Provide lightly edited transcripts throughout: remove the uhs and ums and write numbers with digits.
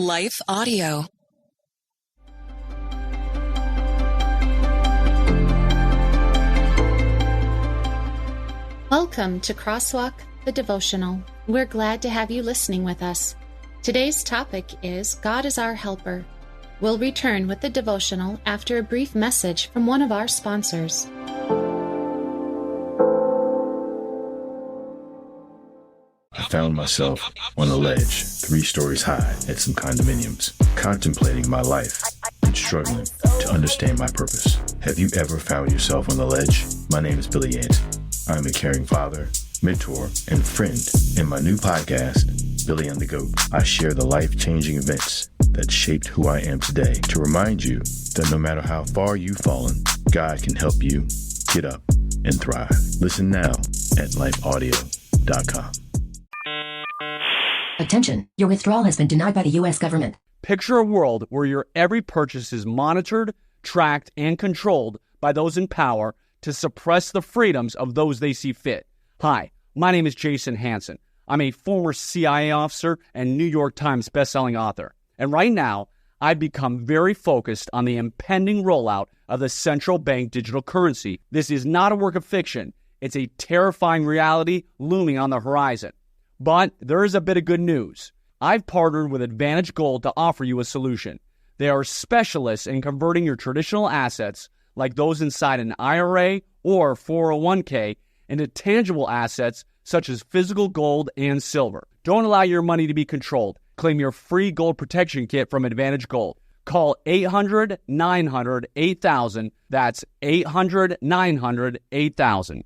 Life Audio. Welcome to Crosswalk, the devotional. We're glad to have you listening with us. Today's topic is God is our helper. We'll return with the devotional after a brief message from one of our sponsors. I found myself on a ledge, 3 stories high, at some condominiums, contemplating my life and struggling to understand my purpose. Have you ever found yourself on the ledge? My name is Billy Yant. I'm a caring father, mentor, and friend. In my new podcast, Billy and the Goat, I share the life-changing events that shaped who I am today to remind you that no matter how far you've fallen, God can help you get up and thrive. Listen now at lifeaudio.com. Attention, your withdrawal has been denied by the U.S. government. Picture a world where your every purchase is monitored, tracked, and controlled by those in power to suppress the freedoms of those they see fit. Hi, my name is Jason Hansen. I'm a former CIA officer and New York Times bestselling author. And right now, I've become very focused on the impending rollout of the central bank digital currency. This is not a work of fiction. It's a terrifying reality looming on the horizon. But there is a bit of good news. I've partnered with Advantage Gold to offer you a solution. They are specialists in converting your traditional assets, like those inside an IRA or 401k, into tangible assets such as physical gold and silver. Don't allow your money to be controlled. Claim your free gold protection kit from Advantage Gold. Call 800-900-8000. That's 800-900-8000.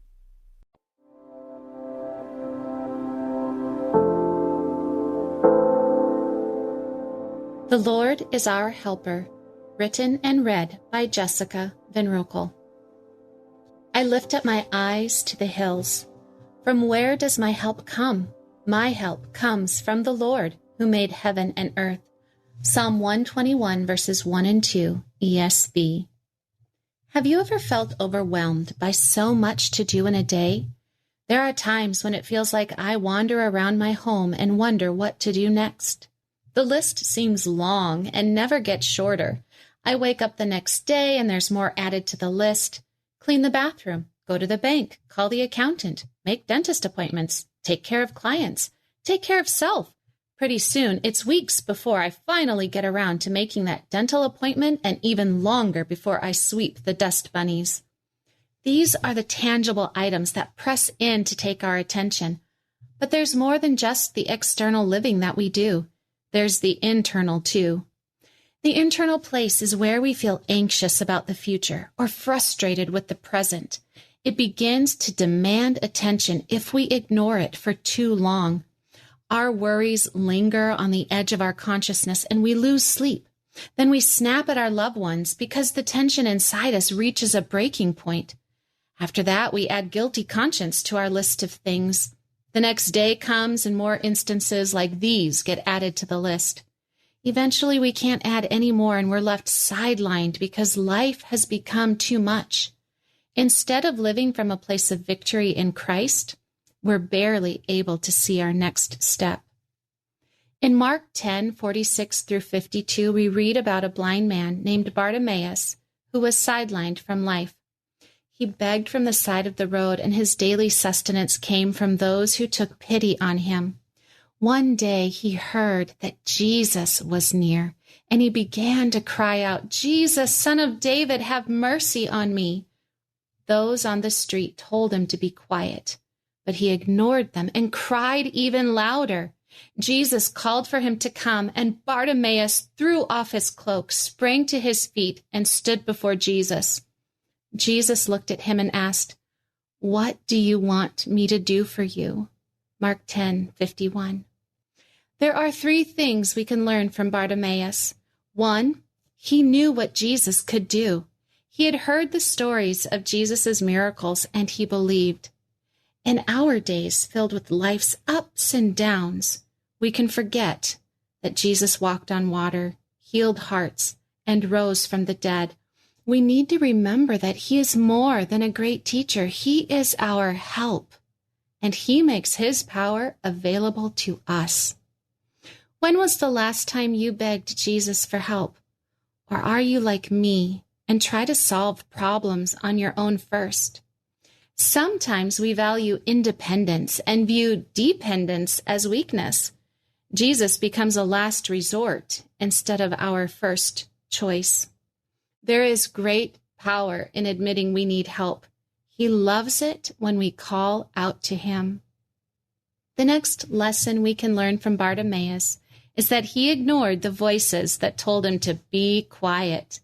The Lord is our helper, written and read by Jessica Van Roekel. I lift up my eyes to the hills. From where does my help come? My help comes from the Lord, who made heaven and earth. Psalm 121, verses 1 and 2, ESV. Have you ever felt overwhelmed by so much to do in a day? There are times when it feels like I wander around my home and wonder what to do next. The list seems long and never gets shorter. I wake up the next day and there's more added to the list. Clean the bathroom, go to the bank, call the accountant, make dentist appointments, take care of clients, take care of self. Pretty soon, it's weeks before I finally get around to making that dental appointment and even longer before I sweep the dust bunnies. These are the tangible items that press in to take our attention. But there's more than just the external living that we do. There's the internal, too. The internal place is where we feel anxious about the future or frustrated with the present. It begins to demand attention if we ignore it for too long. Our worries linger on the edge of our consciousness and we lose sleep. Then we snap at our loved ones because the tension inside us reaches a breaking point. After that, we add guilty conscience to our list of things. The next day comes and more instances like these get added to the list. Eventually, we can't add any more and we're left sidelined because life has become too much. Instead of living from a place of victory in Christ, we're barely able to see our next step. In Mark 10:46-52, we read about a blind man named Bartimaeus who was sidelined from life. He begged from the side of the road, and his daily sustenance came from those who took pity on him. One day he heard that Jesus was near, and he began to cry out, "Jesus, Son of David, have mercy on me." Those on the street told him to be quiet, but he ignored them and cried even louder. Jesus called for him to come, and Bartimaeus threw off his cloak, sprang to his feet, and stood before Jesus. Jesus looked at him and asked, "What do you want me to do for you?" Mark 10:51. There are 3 things we can learn from Bartimaeus. 1, he knew what Jesus could do. He had heard the stories of Jesus' miracles and he believed. In our days filled with life's ups and downs, we can forget that Jesus walked on water, healed hearts, and rose from the dead. We need to remember that he is more than a great teacher. He is our help, and he makes his power available to us. When was the last time you begged Jesus for help? Or are you like me and try to solve problems on your own first? Sometimes we value independence and view dependence as weakness. Jesus becomes a last resort instead of our first choice. There is great power in admitting we need help. He loves it when we call out to him. The next lesson we can learn from Bartimaeus is that he ignored the voices that told him to be quiet.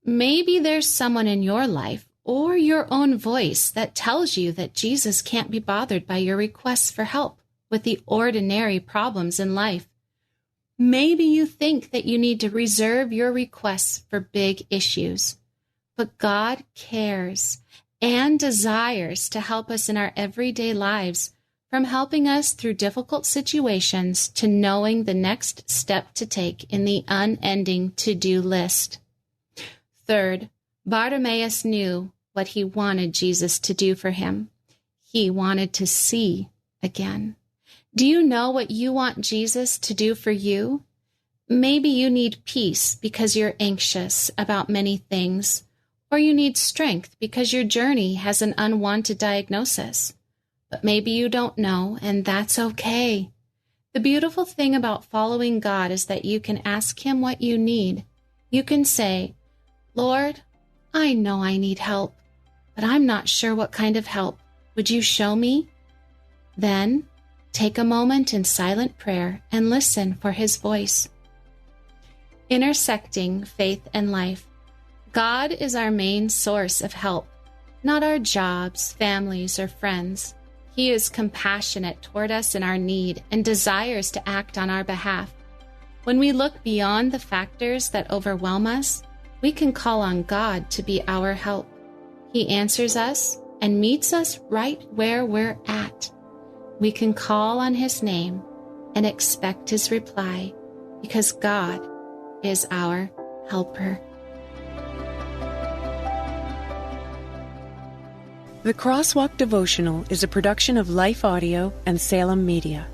Maybe there's someone in your life or your own voice that tells you that Jesus can't be bothered by your requests for help with the ordinary problems in life. Maybe you think that you need to reserve your requests for big issues, but God cares and desires to help us in our everyday lives, from helping us through difficult situations to knowing the next step to take in the unending to-do list. Third, Bartimaeus knew what he wanted Jesus to do for him. He wanted to see again. Do you know what you want Jesus to do for you? Maybe you need peace because you're anxious about many things, or you need strength because your journey has an unwanted diagnosis. But maybe you don't know, and that's okay. The beautiful thing about following God is that you can ask him what you need. You can say, Lord, I know I need help, but I'm not sure what kind of help. Would you show me? Then, take a moment in silent prayer and listen for his voice. Intersecting faith and life. God is our main source of help, not our jobs, families, or friends. He is compassionate toward us in our need and desires to act on our behalf. When we look beyond the factors that overwhelm us, we can call on God to be our help. He answers us and meets us right where we're at. We can call on his name and expect his reply because God is our helper. The Crosswalk Devotional is a production of Life Audio and Salem Media.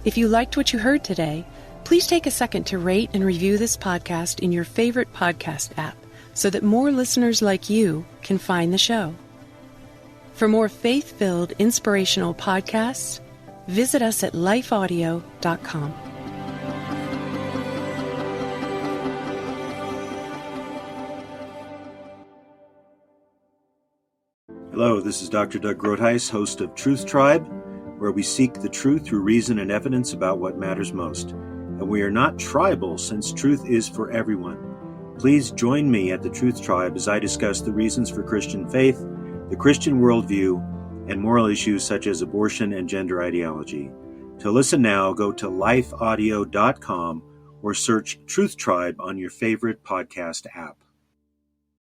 If you liked what you heard today, please take a second to rate and review this podcast in your favorite podcast app so that more listeners like you can find the show. For more faith-filled, inspirational podcasts, visit us at lifeaudio.com. Hello, this is Dr. Doug Groothuis, host of Truth Tribe, where we seek the truth through reason and evidence about what matters most. And we are not tribal, since truth is for everyone. Please join me at the Truth Tribe as I discuss the reasons for Christian faith, the Christian worldview, and moral issues such as abortion and gender ideology. To listen now, go to lifeaudio.com or search Truth Tribe on your favorite podcast app.